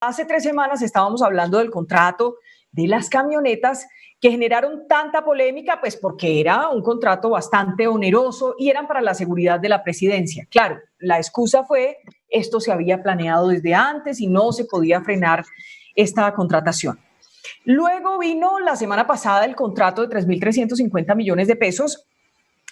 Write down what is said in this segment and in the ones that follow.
Hace 3 semanas estábamos hablando del contrato de las camionetas que generaron tanta polémica, pues porque era un contrato bastante oneroso y eran para la seguridad de la presidencia. Claro, la excusa fue esto se había planeado desde antes y no se podía frenar esta contratación. Luego vino la semana pasada el contrato de 3.350 millones de pesos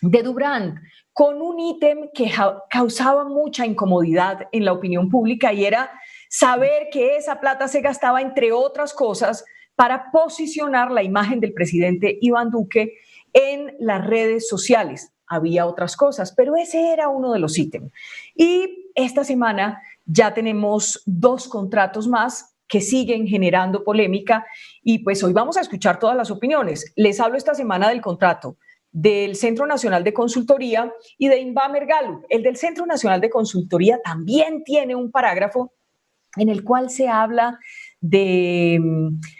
de Durand, con un ítem que causaba mucha incomodidad en la opinión pública y era saber que esa plata se gastaba, entre otras cosas, para posicionar la imagen del presidente Iván Duque en las redes sociales. Había otras cosas, pero ese era uno de los ítems. Y esta semana ya tenemos 2 contratos más que siguen generando polémica y pues hoy vamos a escuchar todas las opiniones. Les hablo esta semana del contrato del Centro Nacional de Consultoría y de Invamer Gallup. El del Centro Nacional de Consultoría también tiene un parágrafo en el cual se habla de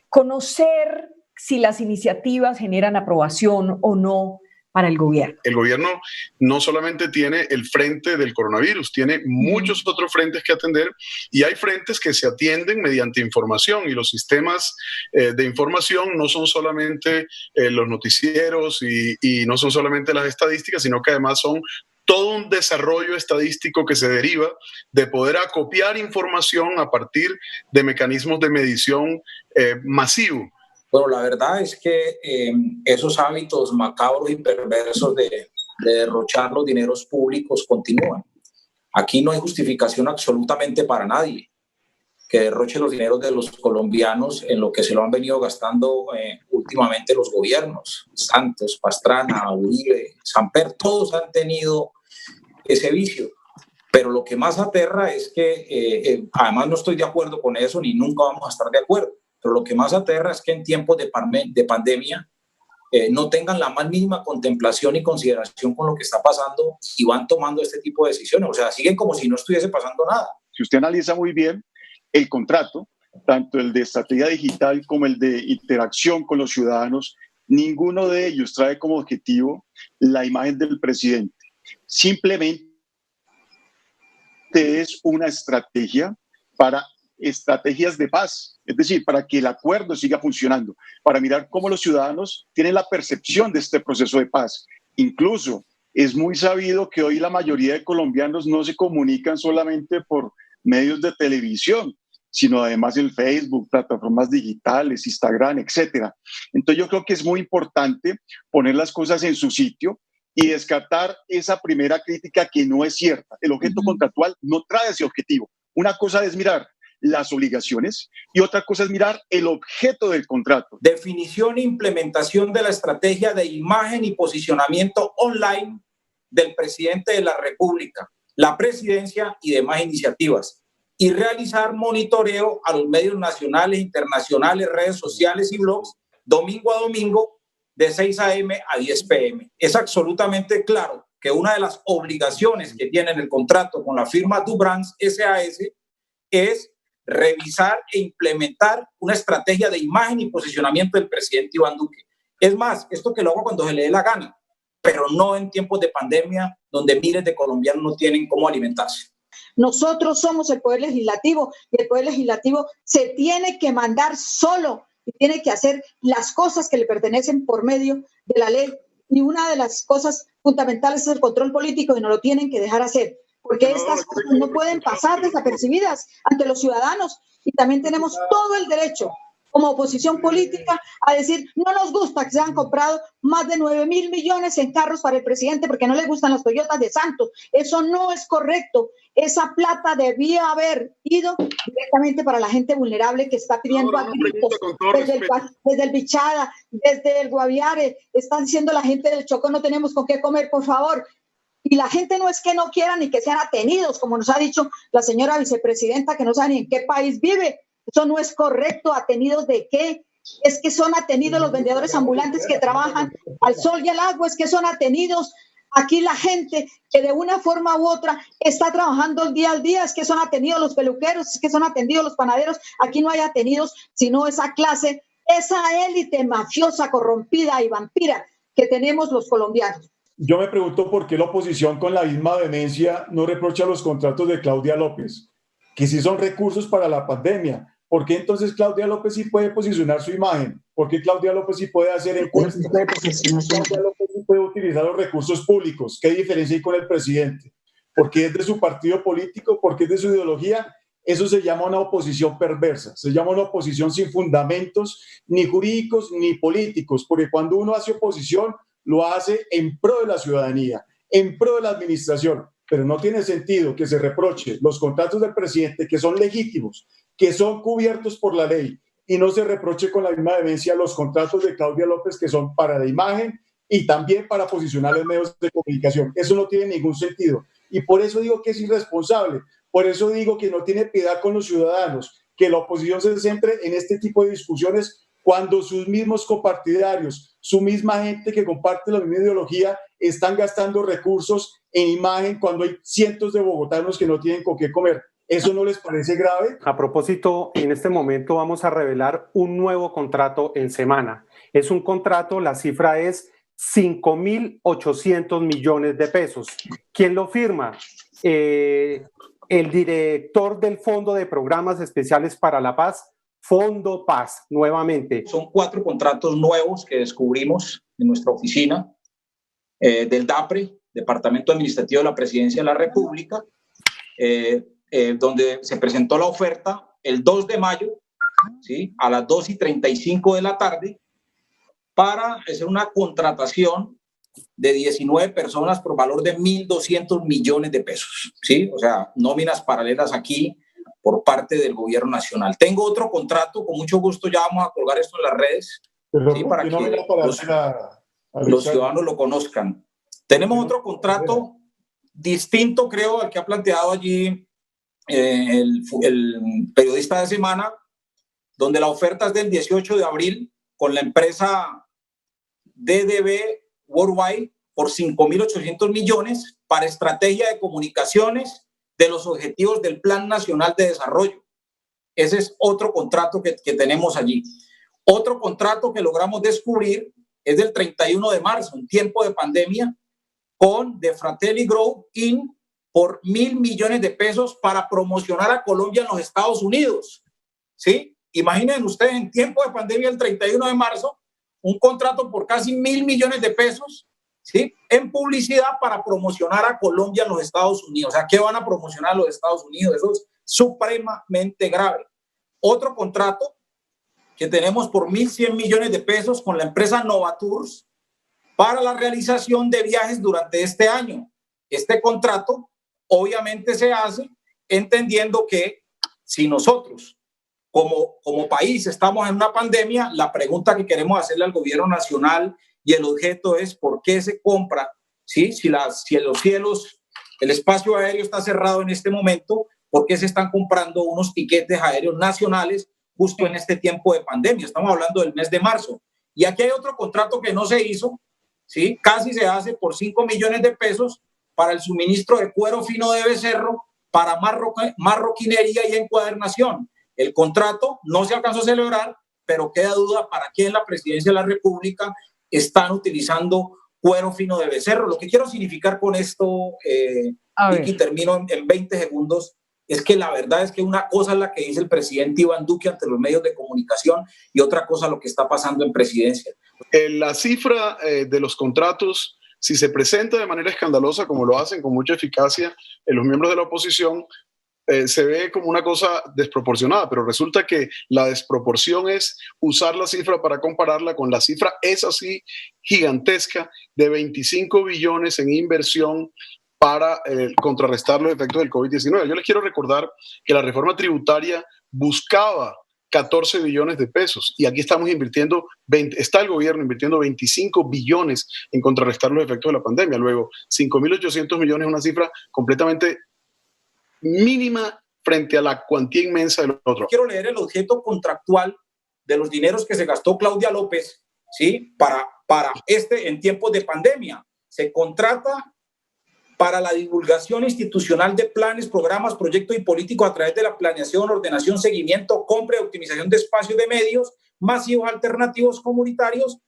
conocer si las iniciativas generan aprobación o no para el gobierno. El gobierno no solamente tiene el frente del coronavirus, tiene muchos otros frentes que atender y hay frentes que se atienden mediante información y los sistemas de información no son solamente los noticieros y no son solamente las estadísticas, sino que además son todo un desarrollo estadístico que se deriva de poder acopiar información a partir de mecanismos de medición masivos. Bueno, la verdad es que esos hábitos macabros y perversos de derrochar los dineros públicos continúan. Aquí no hay justificación absolutamente para nadie que derroche los dineros de los colombianos en lo que se lo han venido gastando últimamente los gobiernos. Santos, Pastrana, Uribe, Samper, todos han tenido ese vicio. Pero lo que más aterra es que, además no estoy de acuerdo con eso, ni nunca vamos a estar de acuerdo, pero lo que más aterra es que en tiempos de pandemia no tengan la más mínima contemplación y consideración con lo que está pasando y van tomando este tipo de decisiones. O sea, siguen como si no estuviese pasando nada. Si usted analiza muy bien el contrato, tanto el de estrategia digital como el de interacción con los ciudadanos, ninguno de ellos trae como objetivo la imagen del presidente. Simplemente es una estrategia para estrategias de paz, es decir, para que el acuerdo siga funcionando, para mirar cómo los ciudadanos tienen la percepción de este proceso de paz. Incluso es muy sabido que hoy la mayoría de colombianos no se comunican solamente por medios de televisión, sino además en Facebook, plataformas digitales, Instagram, etcétera. Entonces yo creo que es muy importante poner las cosas en su sitio y descartar esa primera crítica que no es cierta. El objeto contractual no trae ese objetivo. Una cosa es mirar las obligaciones y otra cosa es mirar el objeto del contrato. Definición e implementación de la estrategia de imagen y posicionamiento online del presidente de la República, la presidencia y demás iniciativas, y realizar monitoreo a los medios nacionales, internacionales, redes sociales y blogs, domingo a domingo, de 6 a.m. a 10 p.m. Es absolutamente claro que una de las obligaciones que tiene el contrato con la firma Durand SAS es revisar e implementar una estrategia de imagen y posicionamiento del presidente Iván Duque. Es más, esto que lo hago cuando se le dé la gana, pero no en tiempos de pandemia donde miles de colombianos no tienen cómo alimentarse. Nosotros somos el Poder Legislativo y el Poder Legislativo se tiene que mandar solo y tiene que hacer las cosas que le pertenecen por medio de la ley. Y una de las cosas fundamentales es el control político y no lo tienen que dejar hacer, porque estas cosas no pueden pasar desapercibidas ante los ciudadanos y también tenemos todo el derecho como oposición política a decir no nos gusta que se han comprado más de 9.000 millones en carros para el presidente porque no le gustan las Toyotas de Santos. Eso no es correcto. Esa plata debía haber ido directamente para la gente vulnerable que está pidiendo a gritos desde el Bichada, desde el Guaviare. Están diciendo la gente del Chocó no tenemos con qué comer, por favor. Y la gente no es que no quieran ni que sean atenidos, como nos ha dicho la señora vicepresidenta, que no sabe ni en qué país vive. Eso no es correcto. ¿Atenidos de qué? Es que son atenidos los vendedores ambulantes que trabajan al sol y al agua, es que son atenidos aquí la gente que de una forma u otra está trabajando el día al día, es que son atendidos los peluqueros, es que son atendidos los panaderos. Aquí no hay atenidos, sino esa clase, esa élite mafiosa, corrompida y vampira que tenemos los colombianos. Yo me pregunto por qué la oposición con la misma vehemencia no reprocha los contratos de Claudia López, que sí son recursos para la pandemia, ¿por qué entonces Claudia López sí puede posicionar su imagen? ¿Por qué Claudia López sí puede hacer encuestas? Claudia López sí puede utilizar los recursos públicos. ¿Qué diferencia hay con el presidente? Porque es de su partido político, porque es de su ideología. Eso se llama una oposición perversa, se llama una oposición sin fundamentos ni jurídicos ni políticos, porque cuando uno hace oposición lo hace en pro de la ciudadanía, en pro de la administración, pero no tiene sentido que se reproche los contratos del presidente, que son legítimos, que son cubiertos por la ley, y no se reproche con la misma vehemencia los contratos de Claudia López, que son para la imagen y también para posicionar los medios de comunicación. Eso no tiene ningún sentido, y por eso digo que es irresponsable. Por eso digo que no tiene piedad con los ciudadanos, que la oposición se centre en este tipo de discusiones cuando sus mismos copartidarios, su misma gente que comparte la misma ideología, están gastando recursos en imagen cuando hay cientos de bogotanos que no tienen con qué comer. ¿Eso no les parece grave? A propósito, en este momento vamos a revelar un nuevo contrato en semana. Es un contrato, la cifra es 5.800 millones de pesos. ¿Quién lo firma? El director del Fondo de Programas Especiales para la Paz, Fondo Paz, nuevamente. Son 4 contratos nuevos que descubrimos en nuestra oficina del DAPRE, Departamento Administrativo de la Presidencia de la República, donde se presentó la oferta el 2 de mayo, ¿sí?, a las 2:35 de la tarde, para hacer una contratación de 19 personas por valor de 1.200 millones de pesos, ¿sí? O sea, nóminas paralelas aquí por parte del gobierno nacional. Tengo otro contrato, con mucho gusto ya vamos a colgar esto en las redes, ¿sí?, para que los ciudadanos lo conozcan. Tenemos otro contrato distinto, creo, al que ha planteado allí el periodista de Semana, donde la oferta es del 18 de abril con la empresa DDB Worldwide por 5.800 millones para estrategia de comunicaciones de los objetivos del Plan Nacional de Desarrollo. Ese es otro contrato que tenemos allí. Otro contrato que logramos descubrir es del 31 de marzo, en tiempo de pandemia, con The Fratelli Group Inc. por 1.000 millones de pesos para promocionar a Colombia en los Estados Unidos. ¿Sí? Imaginen ustedes, en tiempo de pandemia, el 31 de marzo, un contrato por casi 1.000 millones de pesos, ¿sí?, en publicidad para promocionar a Colombia en los Estados Unidos. O sea, ¿qué van a promocionar los Estados Unidos? Eso es supremamente grave. Otro contrato que tenemos por 1.100 millones de pesos con la empresa Novatours para la realización de viajes durante este año. Este contrato obviamente se hace entendiendo que si nosotros como país estamos en una pandemia, la pregunta que queremos hacerle al gobierno nacional y el objeto es ¿por qué se compra? ¿Sí? Si los cielos, el espacio aéreo está cerrado en este momento, ¿por qué se están comprando unos tiquetes aéreos nacionales justo en este tiempo de pandemia? Estamos hablando del mes de marzo. Y aquí hay otro contrato que no se hizo, ¿sí?, casi se hace por 5 millones de pesos para el suministro de cuero fino de becerro para marroquinería y encuadernación. El contrato no se alcanzó a celebrar, pero queda duda para qué en la presidencia de la República están utilizando cuero fino de becerro. Lo que quiero significar con esto, y termino en 20 segundos, es que la verdad es que una cosa es la que dice el presidente Iván Duque ante los medios de comunicación y otra cosa lo que está pasando en presidencia. La cifra de los contratos, si se presenta de manera escandalosa, como lo hacen con mucha eficacia los miembros de la oposición, se ve como una cosa desproporcionada, pero resulta que la desproporción es usar la cifra para compararla con la cifra, es así, gigantesca, de 25 billones en inversión para contrarrestar los efectos del COVID-19. Yo les quiero recordar que la reforma tributaria buscaba 14 billones de pesos y aquí estamos invirtiendo, está el gobierno invirtiendo 25 billones en contrarrestar los efectos de la pandemia. Luego, 5.800 millones es una cifra completamente mínima frente a la cuantía inmensa del otro. Quiero leer el objeto contractual de los dineros que se gastó Claudia López, ¿sí?, para en tiempos de pandemia. Se contrata para la divulgación institucional de planes, programas, proyectos y políticos a través de la planeación, ordenación, seguimiento, compra y optimización de espacios de medios masivos alternativos comunitarios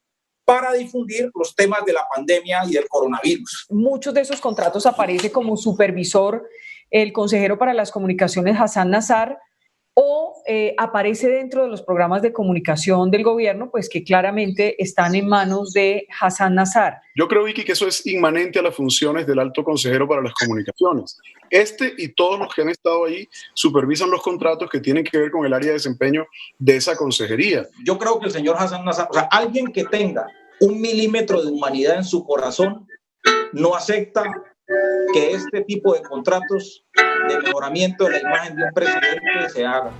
para difundir los temas de la pandemia y del coronavirus. Muchos de esos contratos aparece como supervisor el consejero para las comunicaciones Hassan Nazar, o aparece dentro de los programas de comunicación del gobierno, pues que claramente están en manos de Hassan Nasr. Yo creo, Vicky, que eso es inmanente a las funciones del alto consejero para las comunicaciones. Este y todos los que han estado ahí supervisan los contratos que tienen que ver con el área de desempeño de esa consejería. Yo creo que el señor Hassan Nasr, o sea, alguien que tenga 1 milímetro de humanidad en su corazón, no acepta que este tipo de contratos de mejoramiento de la imagen de un presidente se haga.